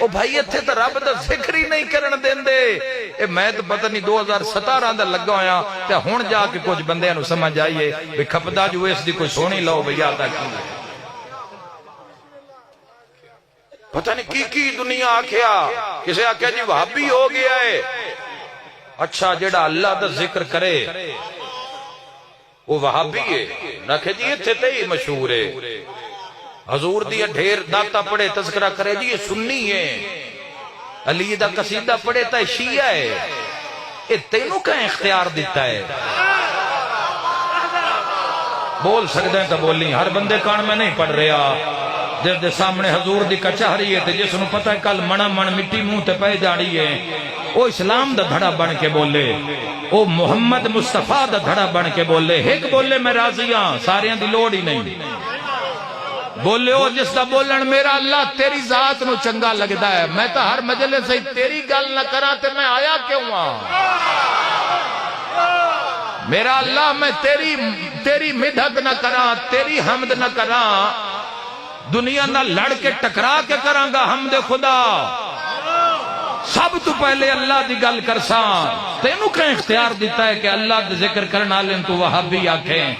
او بھائی اتھے تو رب دا ذکر ہی نہیں کرن دیندے. اے میں تو پتہ نہیں 2017 دا لگا ہویا تے ہن جا کے کچھ بندیاں نو سمجھ آئیے بھی کھپدا جو اس دی کوئی سونی لو بھئی آتا کی پتہ نہیں کی دنیا آکھیا. کسے آکھیا جی وہابی ہو گیا ہے. اچھا جڑا اللہ دا ذکر کرے وہ وہابی ہے نہ کہ جی اتھے تے ہی مشہور ہے. حضور دیا ڈھیر داتا پڑھے تذکرہ کرے جی یہ سنی ہے. علی دا قصیدہ پڑھے تا شیعہ ہے. یہ تینوں کا اختیار دیتا ہے. بول سکتے ہیں تو بولی. ہر بندے کان میں نہیں پڑھ رہا. جس دے سامنے حضور دی کچہری ہے تے جس نو پتہ ہے کل منا من مٹی منہ تے پہ جاڑی ہے او اسلام دا دھڑا بن کے بولے. او محمد مصطفیٰ دا دھڑا بن کے بولے. ایک بولے میں راضی ہاں ساریاں دی لوڑ ہی نہیں. بولے او جس دا بولن میرا اللہ تیری ذات نو چنگا لگدا ہے. میں تو ہر مجلس سے تیری گل نہ کراں تے میں آیا کیوں ہاں. میرا اللہ میں تیری مدحت نہ کراں تیری حمد نہ کراں دنیا نہ لڑ کے ٹکرا کے کراں گا حمد خدا. سب تو پہلے اللہ دی گل کرساں. تینوں کا اختیار دیتا ہے کہ اللہ دا ذکر کرنا لیں تو وہابی آکھیں.